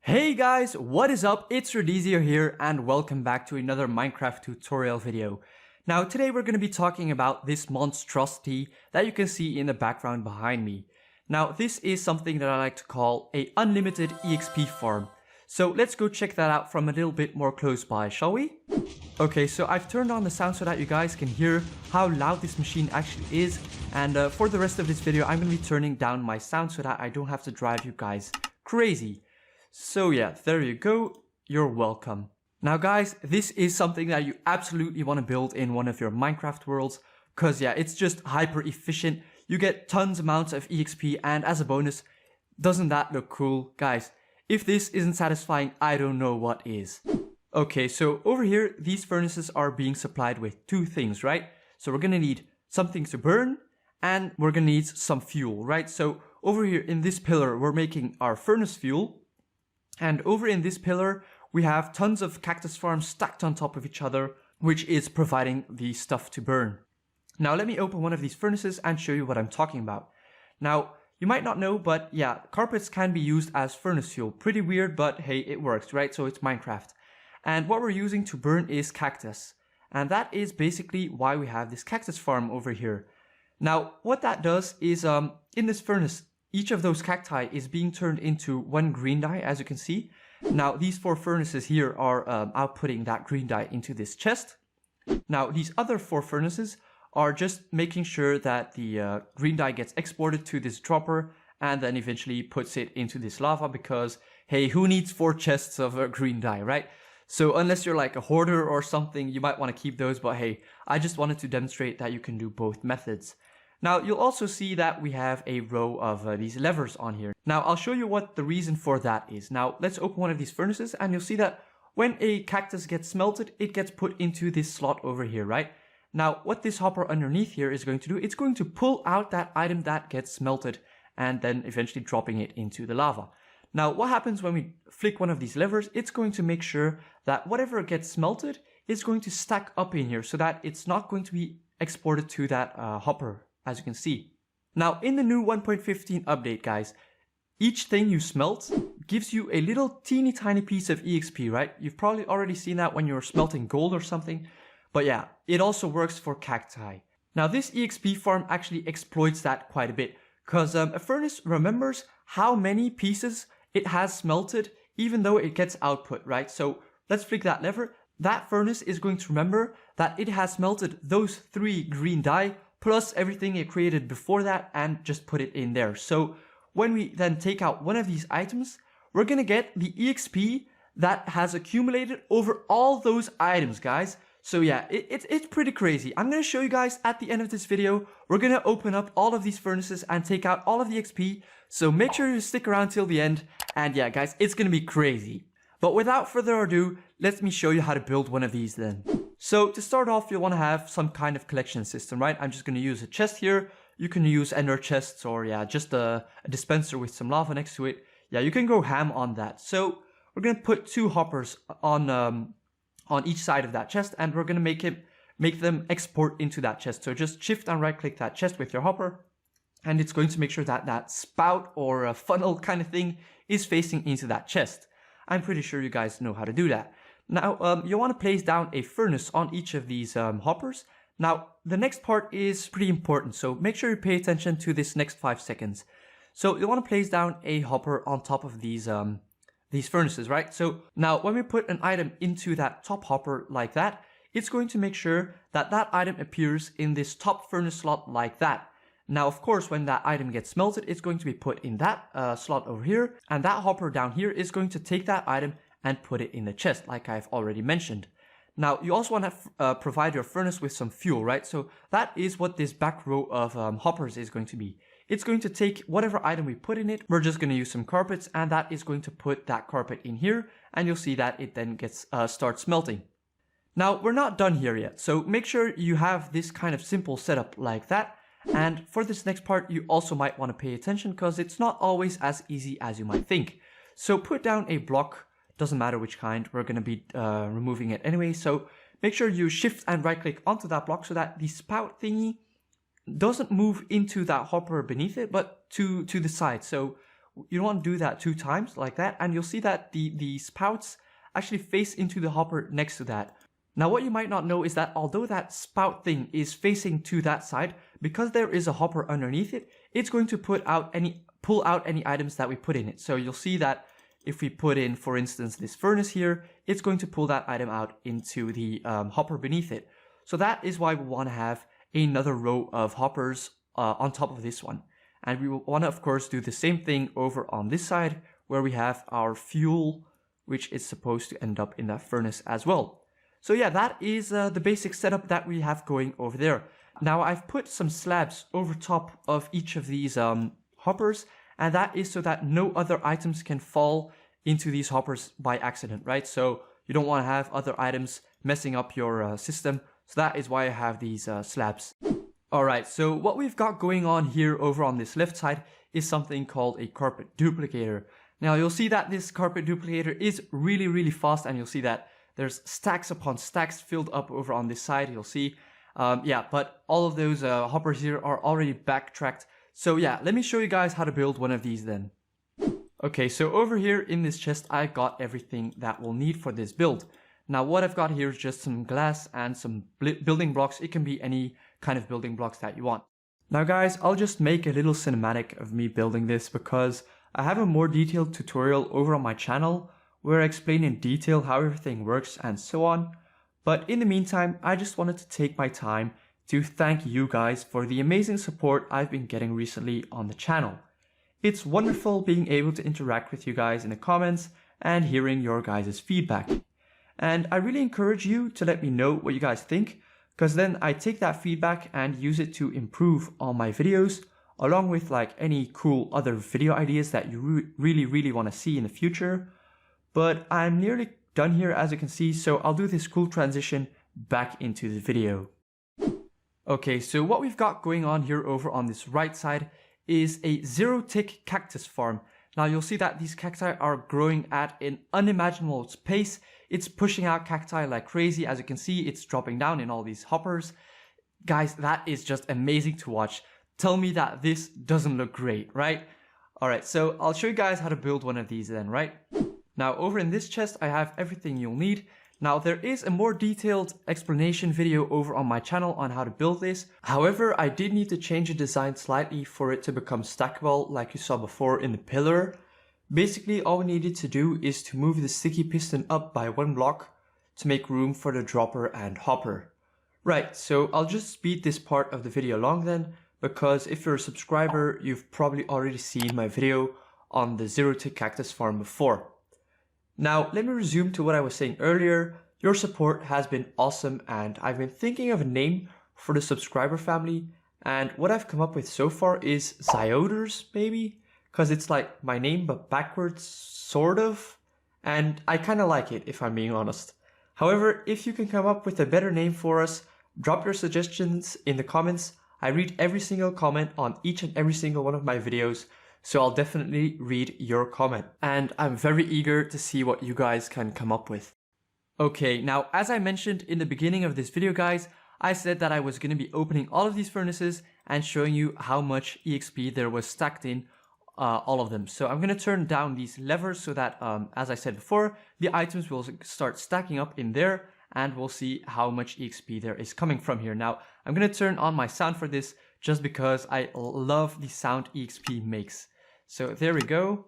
Hey guys, what is up? It's Redizio here and welcome back to another Minecraft tutorial video. Now today we're going to be talking about this monstrosity that you can see in the background behind me. Now this is something that I like to call a unlimited EXP farm. So let's go check that out from a little bit more close by, shall we? Okay, so I've turned on the sound so that you guys can hear how loud this machine actually is. And for the rest of this video I'm going to be turning down my sound so that I don't have to drive you guys crazy. So yeah, there you go, you're welcome. Now guys, this is something that you absolutely want to build in one of your Minecraft worlds, cause yeah, it's just hyper efficient, you get tons amounts of EXP, and as a bonus, doesn't that look cool? Guys, if this isn't satisfying, I don't know what is. Okay, so over here, these furnaces are being supplied with two things, right? So we're gonna need something to burn, and we're gonna need some fuel, right? So over here in this pillar, we're making our furnace fuel. And over in this pillar, we have tons of cactus farms stacked on top of each other, which is providing the stuff to burn. Now let me open one of these furnaces and show you what I'm talking about. Now, you might not know, but yeah, carpets can be used as furnace fuel. Pretty weird, but hey, it works, right? So it's Minecraft. And what we're using to burn is cactus. And that is basically why we have this cactus farm over here. Now, what that does is, in this furnace, each of those cacti is being turned into one green dye, as you can see. Now, these four furnaces here are outputting that green dye into this chest. Now, these other four furnaces are just making sure that the green dye gets exported to this dropper and then eventually puts it into this lava because, hey, who needs 4 chests of green dye, right? So unless you're like a hoarder or something, you might want to keep those, but hey, I just wanted to demonstrate that you can do both methods. Now, you'll also see that we have a row of these levers on here. Now, I'll show you what the reason for that is. Now, let's open one of these furnaces and you'll see that when a cactus gets smelted, it gets put into this slot over here, right? Now, what this hopper underneath here is going to do, it's going to pull out that item that gets smelted and then eventually dropping it into the lava. Now, what happens when we flick one of these levers, it's going to make sure that whatever gets smelted is going to stack up in here so that it's not going to be exported to that hopper, as you can see. Now, in the new 1.15 update, guys, each thing you smelt gives you a little teeny tiny piece of EXP, right? You've probably already seen that when you're smelting gold or something. But yeah, it also works for cacti. Now, this EXP farm actually exploits that quite a bit because a furnace remembers how many pieces it has smelted even though it gets output, right? So let's flick that lever. That furnace is going to remember that it has smelted those 3 green dye plus everything it created before that and just put it in there. So when we then take out one of these items, we're gonna get the EXP that has accumulated over all those items, guys. So yeah, it's pretty crazy. I'm gonna show you guys at the end of this video. We're gonna open up all of these furnaces and take out all of the XP. So make sure you stick around till the end. And yeah, guys, it's gonna be crazy. But without further ado, let me show you how to build one of these then. So to start off, you'll want to have some kind of collection system, right? I'm just going to use a chest here. You can use ender chests or yeah, just a dispenser with some lava next to it. Yeah, you can go ham on that. So we're going to put 2 hoppers on each side of that chest and we're going to make them export into that chest. So just shift and right click that chest with your hopper and it's going to make sure that that spout or a funnel kind of thing is facing into that chest. I'm pretty sure you guys know how to do that. Now, you want to place down a furnace on each of these hoppers. Now, the next part is pretty important, so make sure you pay attention to this next 5 seconds. So you want to place down a hopper on top of these furnaces, right? So now, when we put an item into that top hopper like that, it's going to make sure that that item appears in this top furnace slot like that. Now, of course, when that item gets smelted, it's going to be put in that slot over here, and that hopper down here is going to take that item and put it in the chest, like I've already mentioned. Now, you also want to provide your furnace with some fuel, right? So that is what this back row of hoppers is going to be. It's going to take whatever item we put in it. We're just going to use some carpets, and that is going to put that carpet in here, and you'll see that it then gets starts smelting. Now, we're not done here yet, so make sure you have this kind of simple setup like that. And for this next part, you also might want to pay attention because it's not always as easy as you might think. So put down a block. Doesn't matter which kind, we're going to be removing it anyway. So make sure you shift and right click onto that block so that the spout thingy doesn't move into that hopper beneath it, but to the side. So you don't want to do that 2 times like that, and you'll see that the spouts actually face into the hopper next to that. Now what you might not know is that although that spout thing is facing to that side, because there is a hopper underneath it, it's going to pull out any items that we put in it. So you'll see that if we put in, for instance, this furnace here, it's going to pull that item out into the hopper beneath it. So that is why we want to have another row of hoppers on top of this one. And we will want to, of course, do the same thing over on this side where we have our fuel, which is supposed to end up in that furnace as well. So yeah, that is the basic setup that we have going over there. Now I've put some slabs over top of each of these hoppers, and that is so that no other items can fall into these hoppers by accident, right? So you don't want to have other items messing up your system. So that is why I have these slabs. Alright, so what we've got going on here over on this left side is something called a carpet duplicator. Now you'll see that this carpet duplicator is really fast, and you'll see that there's stacks upon stacks filled up over on this side, you'll see. Yeah, but all of those hoppers here are already backtracked. So yeah, let me show you guys how to build one of these then. Okay, so over here in this chest, I got everything that we'll need for this build. Now what I've got here is just some glass and some building blocks. It can be any kind of building blocks that you want. Now guys, I'll just make a little cinematic of me building this because I have a more detailed tutorial over on my channel where I explain in detail how everything works and so on. But in the meantime, I just wanted to take my time to thank you guys for the amazing support I've been getting recently on the channel. It's wonderful being able to interact with you guys in the comments and hearing your guys' feedback. And I really encourage you to let me know what you guys think, because then I take that feedback and use it to improve on my videos, along with like any cool other video ideas that you really want to see in the future. But I'm nearly done here, as you can see, so I'll do this cool transition back into the video. Okay, so what we've got going on here over on this right side is a 0-tick cactus farm. Now you'll see that these cacti are growing at an unimaginable pace. It's pushing out cacti like crazy. As you can see, it's dropping down in all these hoppers. Guys, that is just amazing to watch. Tell me that this doesn't look great, right? Alright, so I'll show you guys how to build one of these then, right? Now over in this chest, I have everything you'll need. Now there is a more detailed explanation video over on my channel on how to build this. However, I did need to change the design slightly for it to become stackable like you saw before in the pillar. Basically, all we needed to do is to move the sticky piston up by 1 block to make room for the dropper and hopper. Right, so I'll just speed this part of the video along then, because if you're a subscriber, you've probably already seen my video on the 0-tick cactus farm before. Now, let me resume to what I was saying earlier. Your support has been awesome, and I've been thinking of a name for the subscriber family, and what I've come up with so far is Zyoders, maybe? Because it's like my name but backwards, sort of, and I kind of like it if I'm being honest. However, if you can come up with a better name for us, drop your suggestions in the comments. I read every single comment on each and every single one of my videos, so I'll definitely read your comment. And I'm very eager to see what you guys can come up with. Okay, now as I mentioned in the beginning of this video guys, I said that I was going to be opening all of these furnaces and showing you how much EXP there was stacked in all of them. So I'm going to turn down these levers so that, as I said before, the items will start stacking up in there, and we'll see how much EXP there is coming from here. Now, I'm going to turn on my sound for this just because I love the sound EXP makes. So there we go,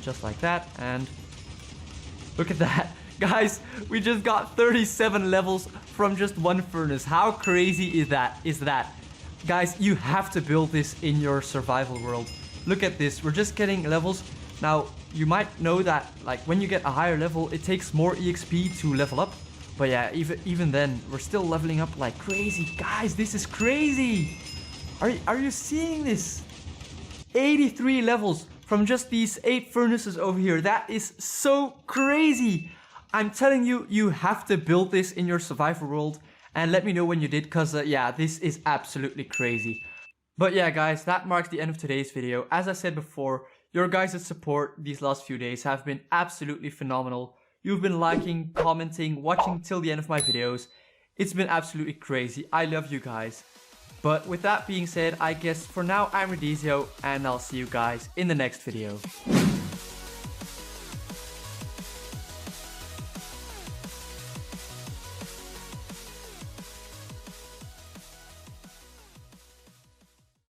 just like that, and look at that. Guys, we just got 37 levels from just one furnace. How crazy is that? Guys, you have to build this in your survival world. Look at this, we're just getting levels. Now, you might know that like when you get a higher level, it takes more EXP to level up. But yeah, even then, we're still leveling up like crazy. Guys, this is crazy. Are you seeing this? 83 levels from just these 8 furnaces over here. That is so crazy. I'm telling you, you have to build this in your survival world. And let me know when you did, because yeah, this is absolutely crazy. But yeah guys, that marks the end of today's video. As I said before, your guys' support these last few days have been absolutely phenomenal. You've been liking, commenting, watching till the end of my videos. It's been absolutely crazy. I love you guys. But with that being said, I guess for now I'm Redizio, and I'll see you guys in the next video.